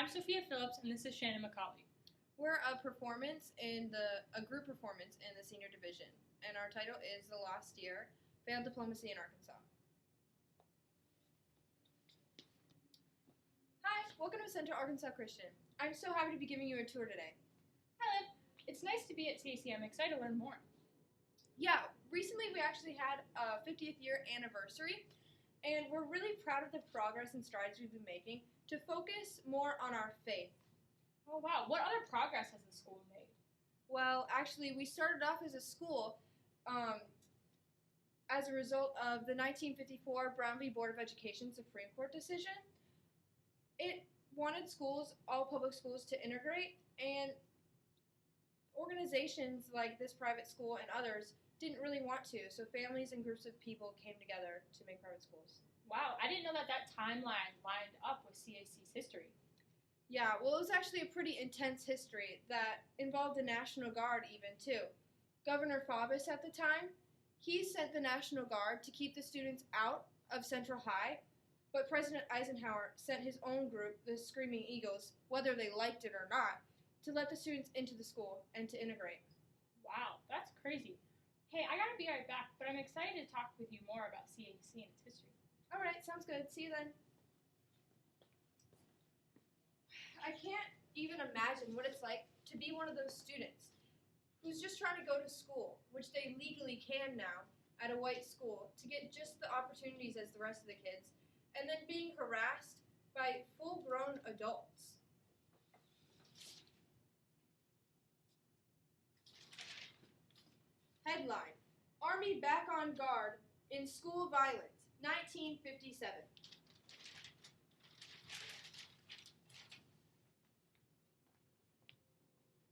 I'm Sophia Phillips, and this is Shannon McAuley. We're a group performance in the senior division, and our title is The Lost Year, Failed Diplomacy in Arkansas. Hi, welcome to Central Arkansas Christian. I'm so happy to be giving you a tour today. Hi, Liv. It's nice to be at CAC. I'm excited to learn more. Yeah, recently we actually had a 50th year anniversary, and we're really proud of the progress and strides we've been making to focus more on our faith. Oh, wow. What other progress has the school made? Well, actually, we started off as a school as a result of the 1954 Brown v. Board of Education Supreme Court decision. It wanted schools, all public schools, to integrate, and organizations like this private school and others didn't really want to, so families and groups of people came together to make private schools. Wow, I didn't know that timeline lined up with CAC's history. Yeah, well, it was actually a pretty intense history that involved the National Guard even, too. Governor Phillips at the time, he sent the National Guard to keep the students out of Central High, but President Eisenhower sent his own group, the Screaming Eagles, whether they liked it or not, to let the students into the school and to integrate. Wow, that's crazy. Hey, I gotta be right back, but I'm excited to talk with you more about CAC and its history. All right, sounds good. See you then. I can't even imagine what it's like to be one of those students who's just trying to go to school, which they legally can now at a white school, to get just the opportunities as the rest of the kids, and then being harassed by full-grown adults. Headline: Army back on guard in school violence, 1957.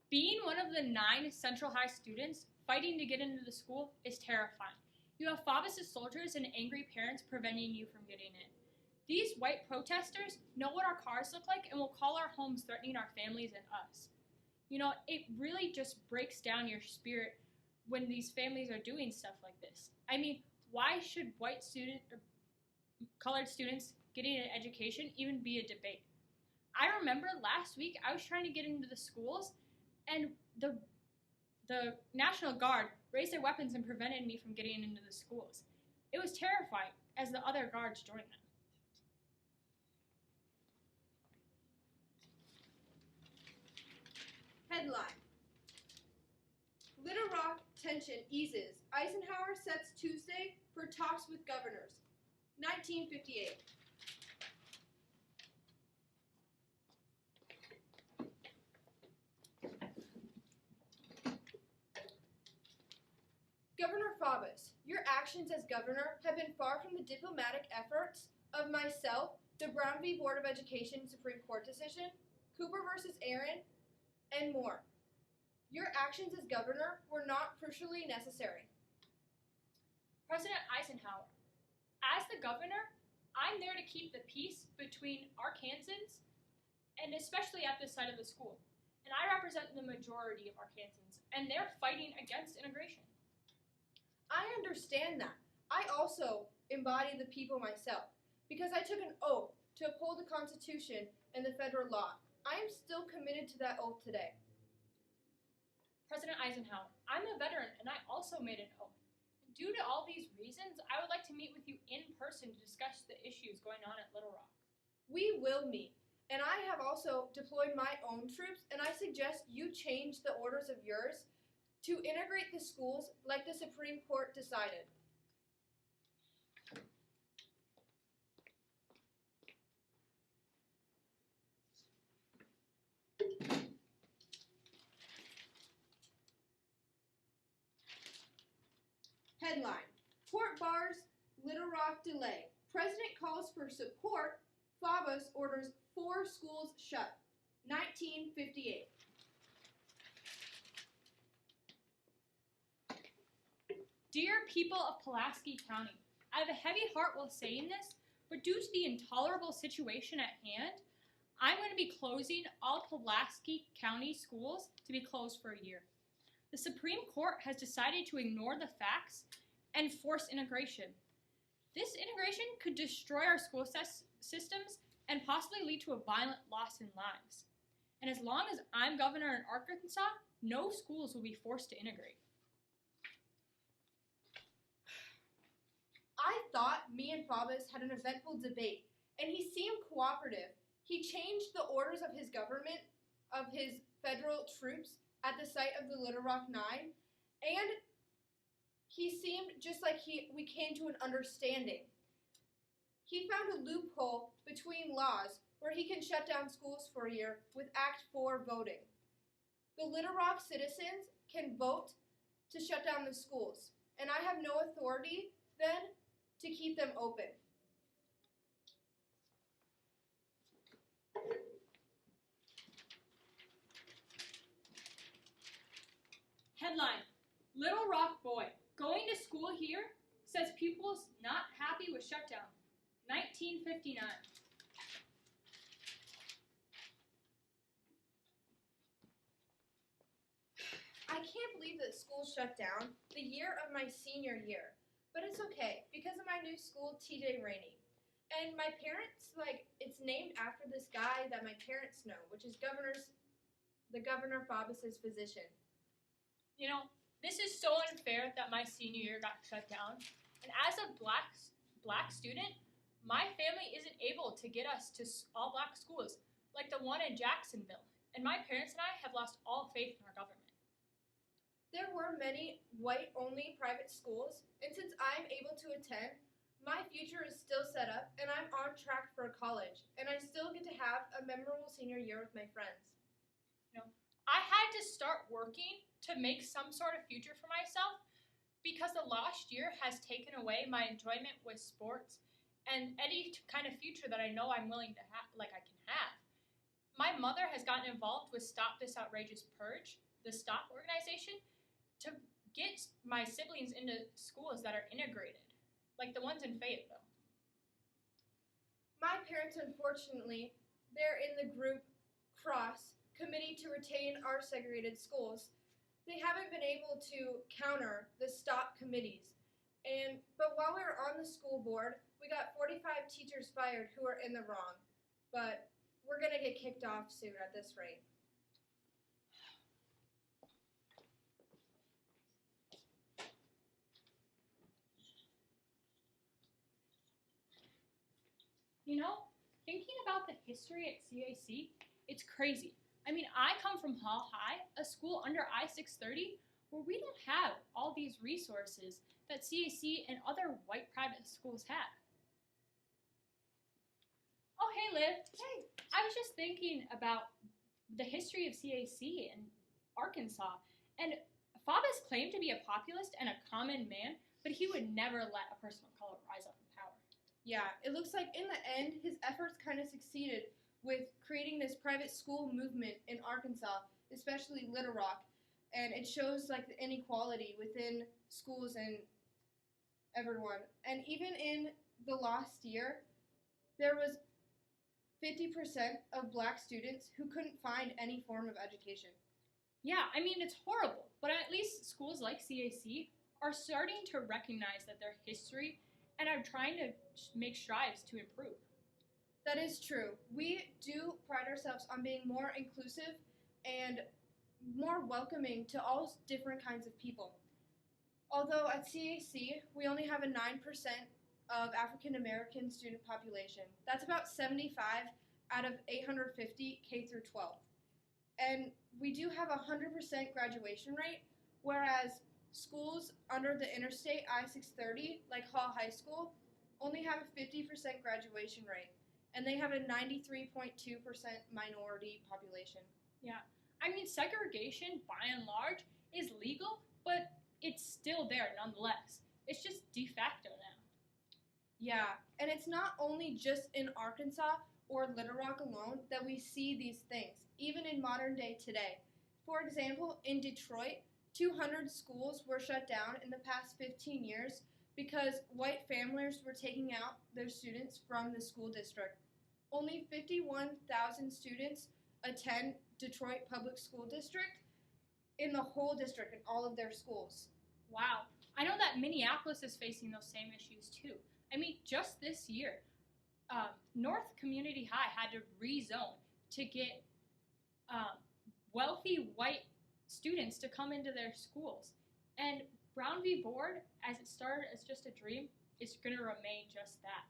Being one of the 9 Central High students fighting to get into the school is terrifying. You have Phobos' soldiers and angry parents preventing you from getting in. These white protesters know what our cars look like and will call our homes, threatening our families and us. You know, it really just breaks down your spirit when these families are doing stuff like this. I mean, why should white student or colored students getting an education even be a debate? I remember last week I was trying to get into the schools, and the National Guard raised their weapons and prevented me from getting into the schools. It was terrifying as the other guards joined them. Headline: Little Rock tension eases. Eisenhower sets Tuesday for talks with governors. 1958. Governor Phobos, your actions as governor have been far from the diplomatic efforts of myself, the Brown v. Board of Education Supreme Court decision, Cooper versus Aaron, and more. Your actions as governor were not crucially necessary. President Eisenhower, as the governor, I'm there to keep the peace between Arkansans, and especially at this side of the school. And I represent the majority of Arkansans, and they're fighting against integration. I understand that. I also embody the people myself, because I took an oath to uphold the Constitution and the federal law. I am still committed to that oath today. President Eisenhower, I'm a veteran, and I also made an oath. Due to all these reasons, I would like to meet with you in person to discuss the issues going on at Little Rock. We will meet, and I have also deployed my own troops, and I suggest you change the orders of yours to integrate the schools like the Supreme Court decided. Headline: Court bars Little Rock delay. President calls for support. Phobos orders 4 schools shut. 1958. Dear people of Pulaski County, I have a heavy heart while saying this, but due to the intolerable situation at hand, I'm going to be closing all Pulaski County schools to be closed for a year. The Supreme Court has decided to ignore the facts and force integration. This integration could destroy our school systems and possibly lead to a violent loss in lives. And as long as I'm governor in Arkansas, no schools will be forced to integrate. I thought me and Faubus had an eventful debate, and he seemed cooperative. He changed the orders of his government, of his federal troops at the site of the Little Rock Nine, and he seemed just like we came to an understanding. He found a loophole between laws where he can shut down schools for a year with Act 4 voting. The Little Rock citizens can vote to shut down the schools, and I have no authority then to keep them open. Headline: Little Rock boy going to school here says pupils not happy with shutdown. 1959. I can't believe that school shut down the year of my senior year, but it's okay because of my new school, TJ Rainey. And my parents, it's named after this guy that my parents know, which is the Governor Faubus's physician. You know, this is so unfair that my senior year got shut down. And as a black student, my family isn't able to get us to all black schools like the one in Jacksonville. And my parents and I have lost all faith in our government. There were many white-only private schools, and since I'm able to attend, my future is still set up, and I'm on track for college, and I still get to have a memorable senior year with my friends. You know, I had to start working to make some sort of future for myself because the last year has taken away my enjoyment with sports and any kind of future that I know I'm willing to have, I can have. My mother has gotten involved with Stop This Outrageous Purge, the STOP organization, to get my siblings into schools that are integrated, like the ones in Fayetteville. My parents, unfortunately, they're in the group CROSS, Committee to Retain Our Segregated Schools. They haven't been able to counter the STOP committees. But while we were on the school board, we got 45 teachers fired who are in the wrong. But we're going to get kicked off soon at this rate. You know, thinking about the history at CAC, it's crazy. I mean, I come from Hall High, a school under I-630, where we don't have all these resources that CAC and other white private schools have. Oh, hey, Liv. Hey. I was just thinking about the history of CAC in Arkansas, and Faubus claimed to be a populist and a common man, but he would never let a person of color rise up in power. Yeah, it looks like in the end, his efforts kind of succeeded with creating this private school movement in Arkansas, especially Little Rock, and it shows the inequality within schools and everyone. And even in the last year, there was 50% of black students who couldn't find any form of education. Yeah, I mean, it's horrible, but at least schools like CAC are starting to recognize that their history and are trying to make strides to improve. That is true. We do pride ourselves on being more inclusive and more welcoming to all different kinds of people. Although at CAC, we only have a 9% of African American student population. That's about 75 out of 850 K through 12. And we do have a 100% graduation rate, whereas schools under the interstate I-630, like Hall High School, only have a 50% graduation rate, and they have a 93.2% minority population. Yeah, I mean, segregation, by and large, is legal, but it's still there nonetheless. It's just de facto now. Yeah, and it's not only just in Arkansas or Little Rock alone that we see these things, even in modern day today. For example, in Detroit, 200 schools were shut down in the past 15 years because white families were taking out their students from the school district. Only 51,000 students attend Detroit Public School District in the whole district in all of their schools. Wow. I know that Minneapolis is facing those same issues too. I mean, just this year, North Community High had to rezone to get wealthy white students to come into their schools. And Brown v. Board, as it started as just a dream, is going to remain just that.